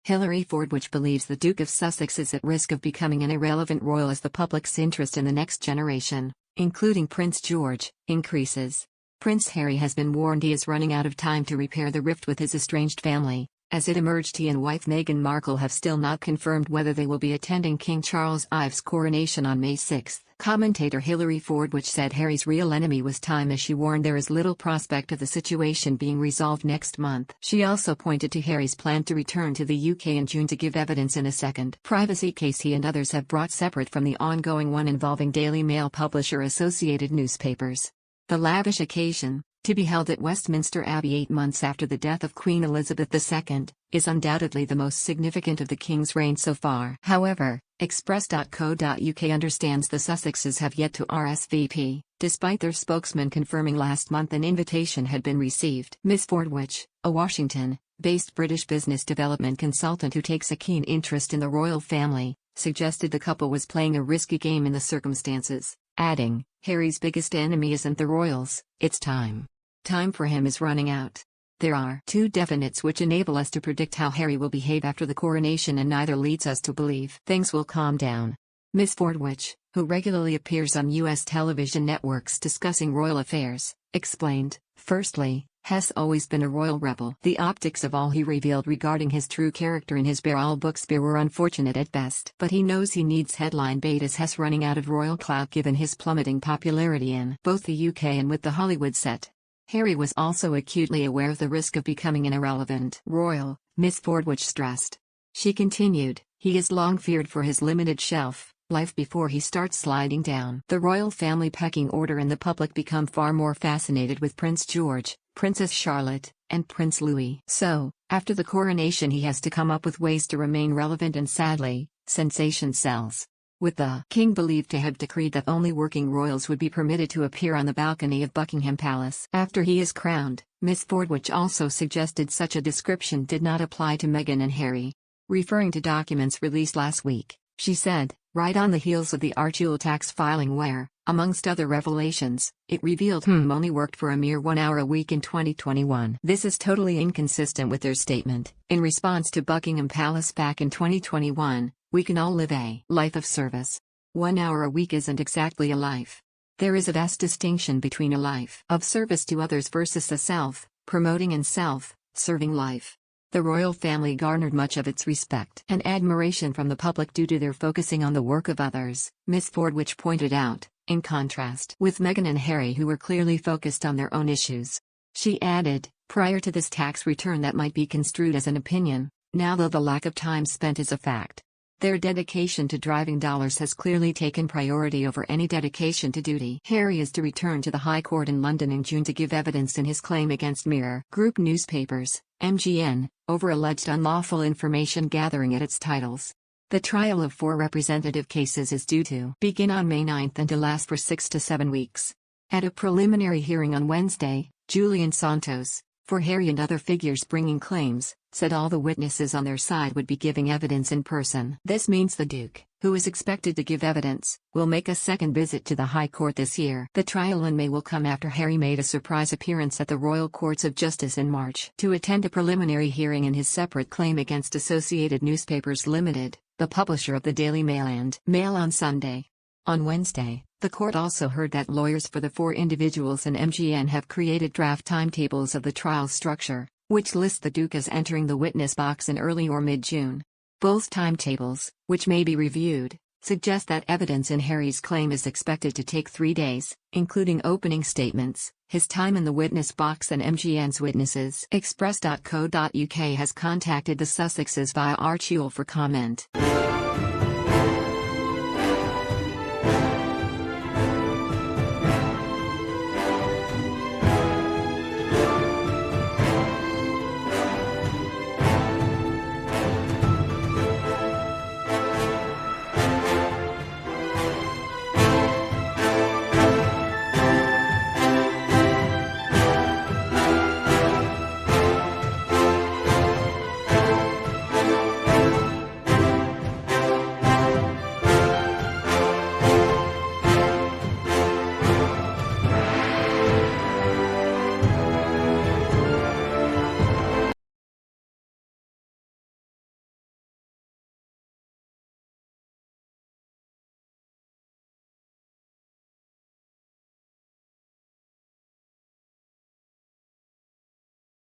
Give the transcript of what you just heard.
Hilary Fordwich believes the Duke of Sussex is at risk of becoming an irrelevant royal as the public's interest in the next generation, including Prince George, increases. Prince Harry has been warned he is running out of time to repair the rift with his estranged family. As it emerged, he and wife Meghan Markle have still not confirmed whether they will be attending King Charles I's coronation on May 6. Commentator Hilary Fordwich said Harry's real enemy was time, as she warned there is little prospect of the situation being resolved next month. She also pointed to Harry's plan to return to the UK in June to give evidence in a second privacy case he and others have brought separate from the ongoing one involving Daily Mail publisher Associated Newspapers. The lavish occasion, to be held at Westminster Abbey 8 months after the death of Queen Elizabeth II, is undoubtedly the most significant of the King's reign so far. However, Express.co.uk understands the Sussexes have yet to RSVP, despite their spokesman confirming last month an invitation had been received. Ms. Fordwich, a Washington-based British business development consultant who takes a keen interest in the royal family, suggested the couple was playing a risky game in the circumstances, adding, "Harry's biggest enemy isn't the royals, it's time. Time for him is running out. There are 2 definites which enable us to predict how Harry will behave after the coronation, and neither leads us to believe things will calm down." Ms. Fordwich, who regularly appears on U.S. television networks discussing royal affairs, explained, "Firstly, Hess always been a royal rebel. The optics of all he revealed regarding his true character in his Bear All Books Bear were unfortunate at best. But he knows he needs headline bait as Hess running out of royal clout given his plummeting popularity in both the UK and with the Hollywood set." Harry was also acutely aware of the risk of becoming an irrelevant royal, Ms. Fordwich stressed. She continued, "He has long feared for his limited shelf life before he starts sliding down the royal family pecking order, and the public become far more fascinated with Prince George, Princess Charlotte, and Prince Louis. So, after the coronation he has to come up with ways to remain relevant, and sadly, sensation sells. With the king believed to have decreed that only working royals would be permitted to appear on the balcony of Buckingham Palace after he is crowned, Ms. Fordwich also suggested such a description did not apply to Meghan and Harry. Referring to documents released last week, she said, right on the heels of the Archewell tax filing where, amongst other revelations, it revealed only worked for a mere 1 hour a week in 2021. This is totally inconsistent with their statement. In response to Buckingham Palace back in 2021, "We can all live a life of service. 1 hour a week isn't exactly a life. There is a vast distinction between a life of service to others versus a self-promoting and self-serving life." The royal family garnered much of its respect and admiration from the public due to their focusing on the work of others, Ms. Fordwich pointed out, in contrast with Meghan and Harry, who were clearly focused on their own issues. She added, "Prior to this tax return that might be construed as an opinion, now though the lack of time spent is a fact. Their dedication to driving dollars has clearly taken priority over any dedication to duty." Harry is to return to the High Court in London in June to give evidence in his claim against Mirror Group newspapers, MGN, over alleged unlawful information gathering at its titles. The trial of 4 representative cases is due to begin on May 9 and to last for 6 to 7 weeks. At a preliminary hearing on Wednesday, Julian Santos, for Harry and other figures bringing claims, said all the witnesses on their side would be giving evidence in person. This means the Duke, who is expected to give evidence, will make a second visit to the High Court this year. The trial in May will come after Harry made a surprise appearance at the Royal Courts of Justice in March to attend a preliminary hearing in his separate claim against Associated Newspapers Limited, the publisher of the Daily Mail and Mail on Sunday. On Wednesday, the court also heard that lawyers for the 4 individuals and MGN have created draft timetables of the trial structure, which list the Duke as entering the witness box in early or mid-June. Both timetables, which may be reviewed, suggest that evidence in Harry's claim is expected to take 3 days, including opening statements, his time in the witness box and MGN's witnesses. Express.co.uk has contacted the Sussexes via Archewell for comment.